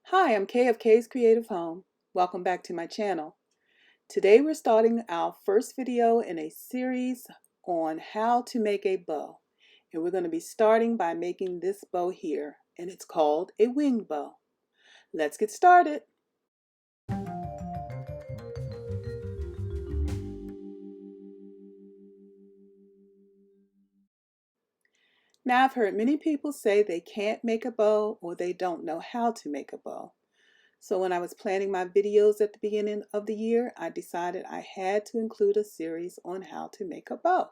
Hi, I'm Kay of Kay's Creative Home. Welcome back to my channel. Today we're starting our first video in a series on how to make a bow. And we're going to be starting by making this bow here, and it's called a wing bow. Let's get started. Now, I've heard many people say they can't make a bow or they don't know how to make a bow. So when I was planning my videos at the beginning of the year, I decided I had to include a series on how to make a bow.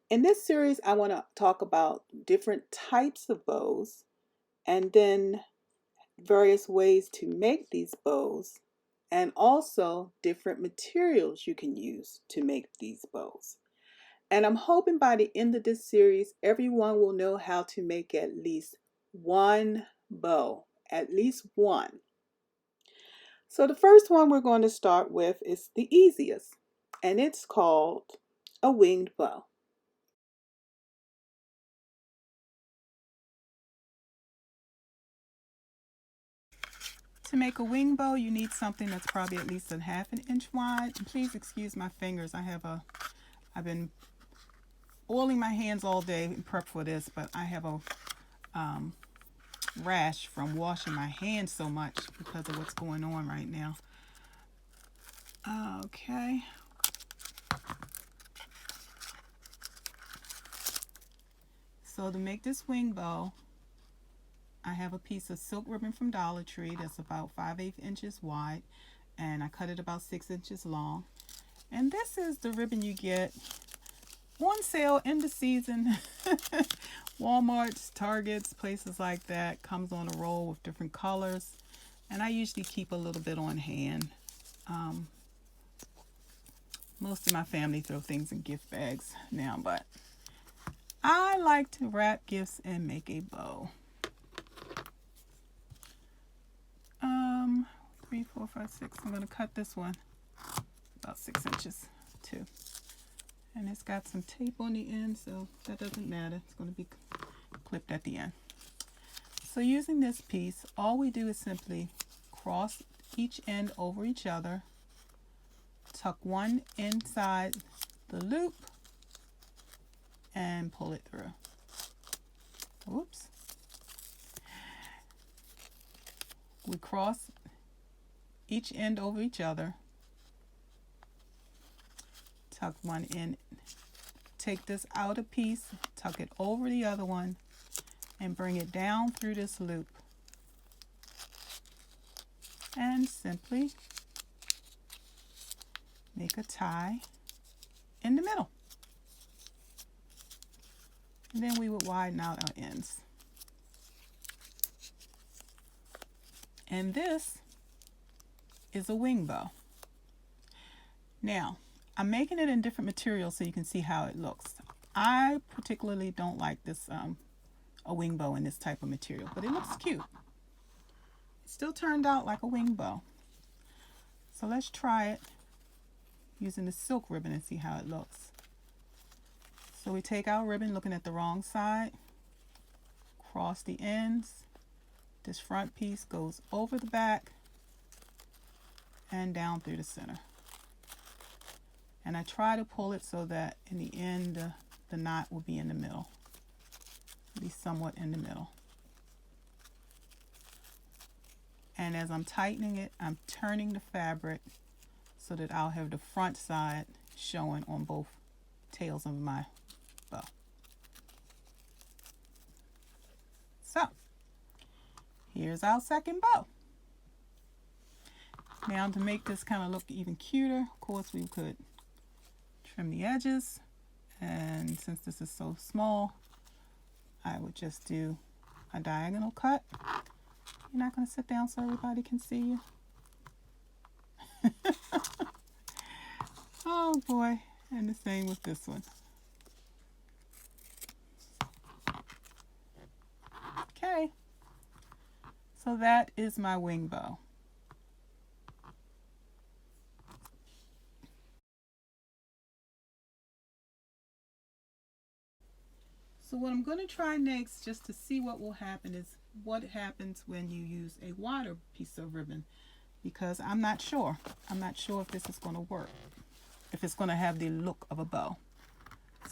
In this series, I want to talk about different types of bows and then various ways to make these bows and also different materials you can use to make these bows. And I'm hoping by the end of this series, everyone will know how to make at least one bow, at least one. So the first one we're going to start with is the easiest, and it's called a winged bow. To make a wing bow, you need something that's probably at least a ½ inch wide. And please excuse my fingers. I've been oiling my hands all day in prep for this, but I have a rash from washing my hands so much because of what's going on right now. Okay. So to make this wing bow, I have a piece of silk ribbon from Dollar Tree that's about 5/8 inches wide, and I cut it about 6 inches long. And this is the ribbon you get on sale in the season. Walmart's, Targets, places like that. Comes on a roll with different colors, and I usually keep a little bit on hand. Most of my family throw things in gift bags now, but I like to wrap gifts and make a bow. 3, 4, 5, 6. I'm going to cut this one about 6 inches too. And it's got some tape on the end, so that doesn't matter. It's going to be clipped at the end. So using this piece, all we do is simply cross each end over each other, tuck one inside the loop, and pull it through. Oops. We cross each end over each other, tuck one in, take this outer piece, tuck it over the other one, and bring it down through this loop. And simply make a tie in the middle. And then we would widen out our ends. And this is a wing bow. Now, I'm making it in different materials so you can see how it looks. I particularly don't like this a wing bow in this type of material, but it looks cute. It still turned out like a wing bow. So let's try it using the silk ribbon and see how it looks. So we take our ribbon looking at the wrong side, cross the ends. This front piece goes over the back and down through the center. And I try to pull it so that in the end the knot will be in the middle. Be somewhat in the middle. And as I'm tightening it, I'm turning the fabric so that I'll have the front side showing on both tails of my bow. So here's our second bow. Now to make this kind of look even cuter, of course we could trim the edges, and since this is so small, I would just do a diagonal cut. You're not going to sit down so everybody can see you? Oh boy, and the same with this one. Okay, so that is my wing bow. So what I'm going to try next, just to see what will happen, is what happens when you use a wider piece of ribbon, because I'm not sure. I'm not sure if this is going to work, if it's going to have the look of a bow.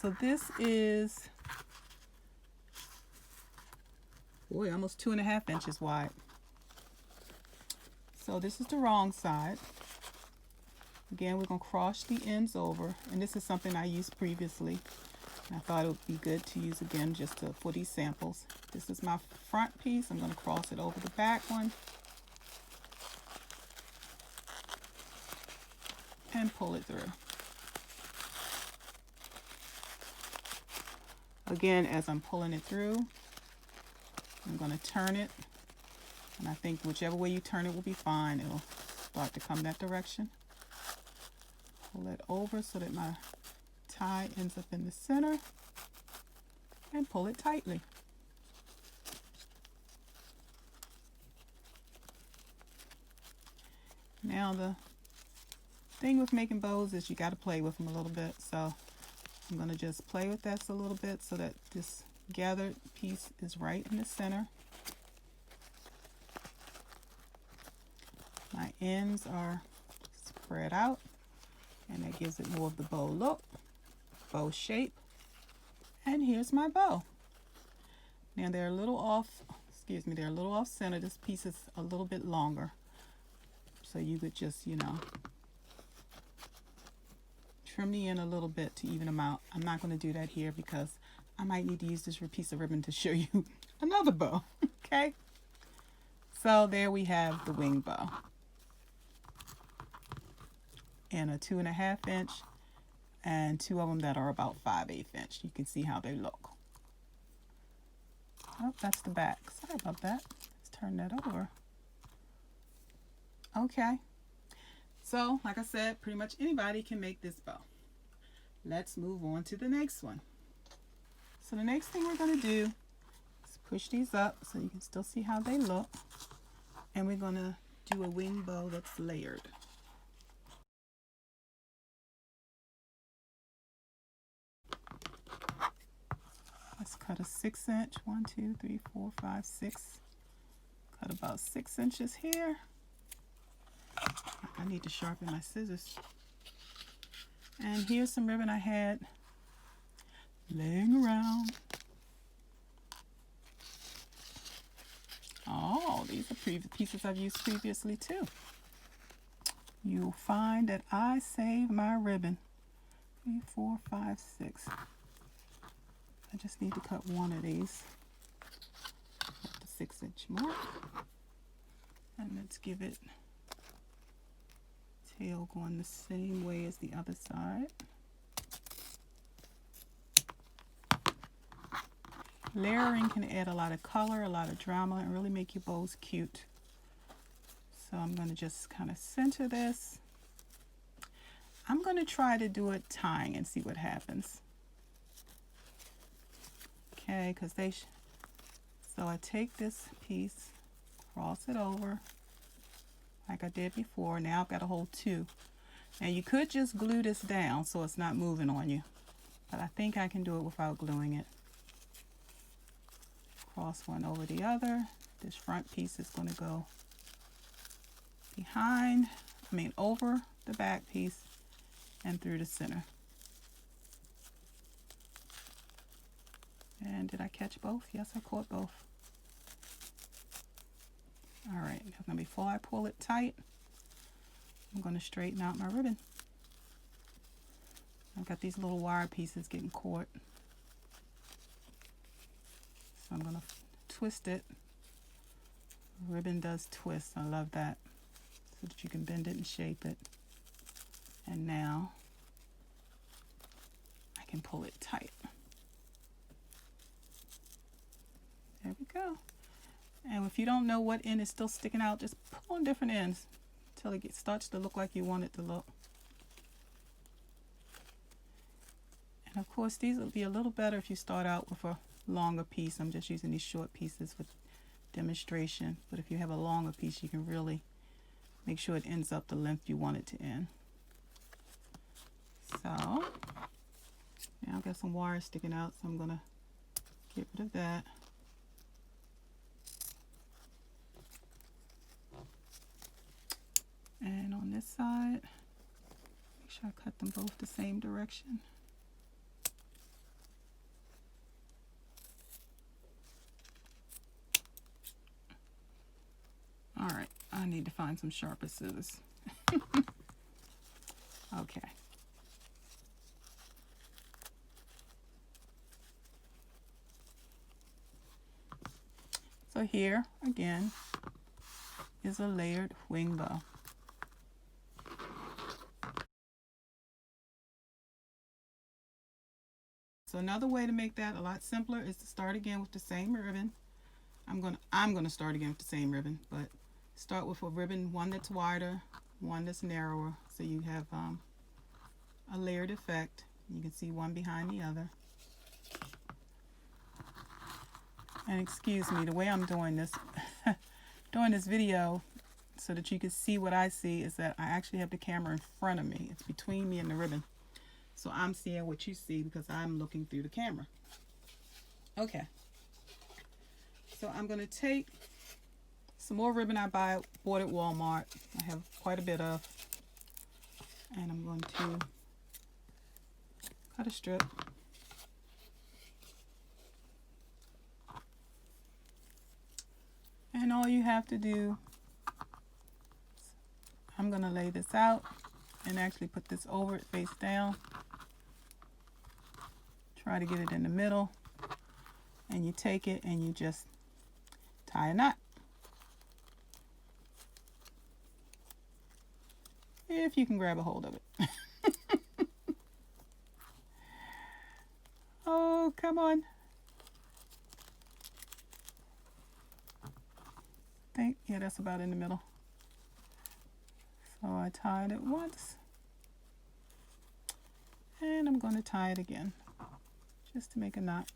So this is, boy, almost 2.5 inches wide. So this is the wrong side. Again, we're going to cross the ends over, and this is something I used previously. I thought it would be good to use again just for these samples. This is my front piece. I'm going to cross it over the back one and pull it through. Again, as I'm pulling it through, I'm going to turn it, and I think whichever way you turn it will be fine. It'll start to come that direction. Pull it over so that my tie ends up in the center, and pull it tightly. Now the thing with making bows is you got to play with them a little bit, so I'm going to just play with that a little bit so that this gathered piece is right in the center. My ends are spread out, and that gives it more of the bow look, bow shape. And here's my bow. Now they're a little off, they're a little off center. This piece is a little bit longer, so you could just, trim the end a little bit to even them out. I'm not going to do that here because I might need to use this piece of ribbon to show you another bow. Okay, so there we have the wing bow in a 2.5 inch, and two of them that are about 5/8 inch. You can see how they look. Oh, that's the back. Sorry about that. Let's turn that over. Okay, so like I said, pretty much anybody can make this bow. Let's move on to the next one. So the next thing we're going to do is push these up so you can still see how they look, and we're going to do a wing bow that's layered. Let's cut a 6 inch. 1, 2, 3, 4, 5, 6. Cut about 6 inches here. I need to sharpen my scissors. And here's some ribbon I had laying around. Oh, these are pieces I've used previously too. You'll find that I save my ribbon. 3, 4, 5, 6. I just need to cut one of these at the 6 inch mark. And let's give it tail going the same way as the other side. Layering can add a lot of color, a lot of drama, and really make your bows cute. So I'm going to just kind of center this. I'm going to try to do it tying and see what happens. Okay, because so I take this piece, cross it over like I did before. Now I've got to hold two. Now you could just glue this down so it's not moving on you, but I think I can do it without gluing it. Cross one over the other. This front piece is going to go over the back piece and through the center. And did I catch both? Yes, I caught both. All right, now before I pull it tight, I'm going to straighten out my ribbon. I've got these little wire pieces getting caught. So I'm going to twist it. The ribbon does twist. I love that. So that you can bend it and shape it. And now I can pull it tight. There we go. And if you don't know what end is still sticking out, just pull on different ends until it starts to look like you want it to look. And of course, these will be a little better if you start out with a longer piece. I'm just using these short pieces for demonstration. But if you have a longer piece, you can really make sure it ends up the length you want it to end. So now I've got some wire sticking out, so I'm going to Get rid of that. And on this side, make sure I cut them both the same direction. All right, I need to find some sharper scissors. Okay. So here, again, is a layered wing bow. So another way to make that a lot simpler is to start again with the same ribbon. I'm gonna start again with the same ribbon, but start with a ribbon, one that's wider, one that's narrower, so you have a layered effect. You can see one behind the other. And excuse me, the way I'm doing this doing this video so that you can see what I see is that I actually have the camera in front of me. It's between me and the ribbon. So I'm seeing what you see because I'm looking through the camera. Okay. So I'm going to take some more ribbon I bought at Walmart. I have quite a bit of. And I'm going to cut a strip. And all you have to do, I'm going to lay this out and actually put this over it face down. Try to get it in the middle. And you take it and you just tie a knot. If you can grab a hold of it. Oh, come on. Yeah, that's about in the middle. So I tied it once. And I'm going to tie it again, just to make a knot.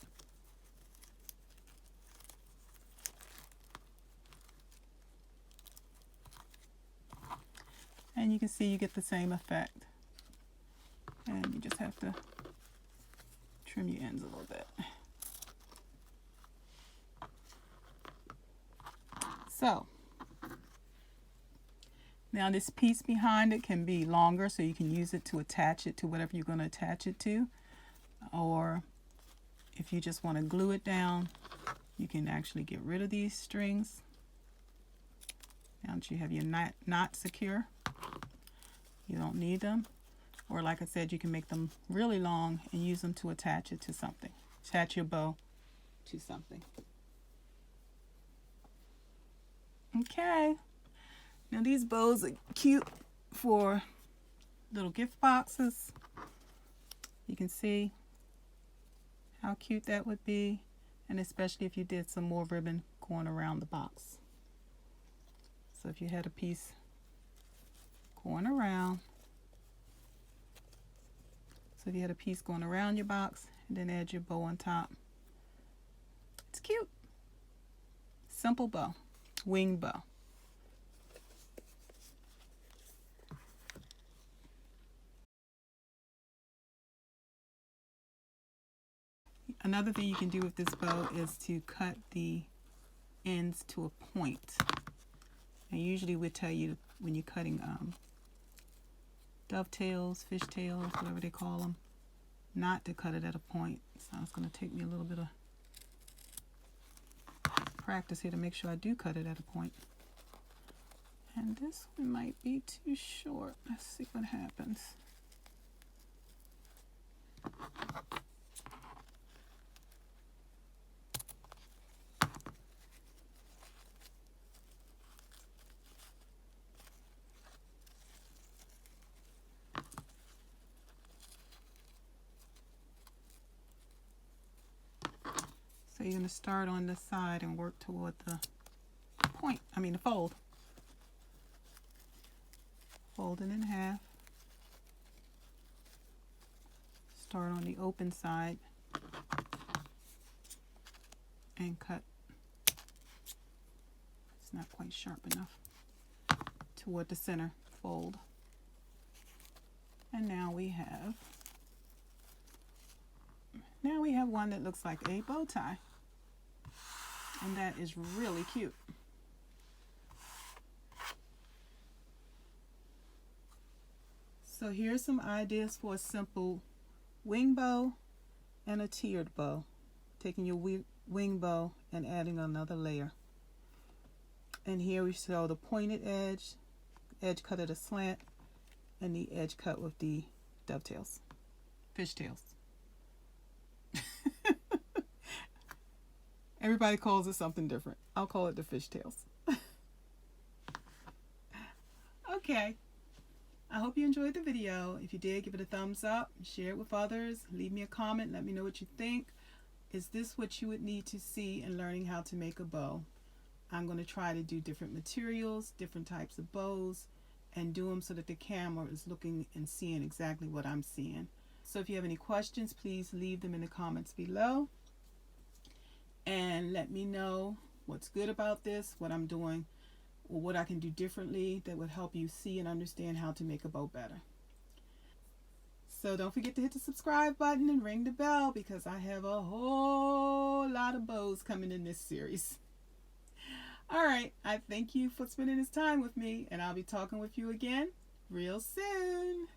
And you can see you get the same effect. And you just have to trim your ends a little bit. So, now this piece behind it can be longer, so you can use it to attach it to whatever you're going to attach it to. Or if you just want to glue it down, you can actually get rid of these strings. Now that you have your knot secure, you don't need them. Or like I said, you can make them really long and use them to attach it to something. Attach your bow to something. Okay. Now these bows are cute for little gift boxes. You can see how cute that would be, and especially if you did some more ribbon going around the box. So if you had a piece going around, so if you had a piece going around your box and then add your bow on top, it's cute. Simple bow, wing bow. Another thing you can do with this bow is to cut the ends to a point. And usually we tell you when you're cutting dovetails, fishtails, whatever they call them, not to cut it at a point. So it's going to take me a little bit of practice here to make sure I do cut it at a point. And this one might be too short. Let's see what happens. So you're going to start on this side and work toward the point, the fold. Fold it in half. Start on the open side and cut. It's not quite sharp enough. Toward the center fold. And now we have one that looks like a bow tie. And that is really cute. So here's some ideas for a simple wing bow and a tiered bow. Taking your wing bow and adding another layer. And here we show the pointed edge, edge cut at a slant, and the edge cut with the dovetails, fishtails. Everybody calls it something different. I'll call it the fishtails. Okay. I hope you enjoyed the video. If you did, give it a thumbs up, share it with others, leave me a comment, let me know what you think. Is this what you would need to see in learning how to make a bow? I'm going to try to do different materials, different types of bows, and do them so that the camera is looking and seeing exactly what I'm seeing. So if you have any questions, please leave them in the comments below. And let me know what's good about this, what I'm doing, or what I can do differently that would help you see and understand how to make a bow better. So don't forget to hit the subscribe button and ring the bell because I have a whole lot of bows coming in this series. All right, I thank you for spending this time with me, and I'll be talking with you again real soon.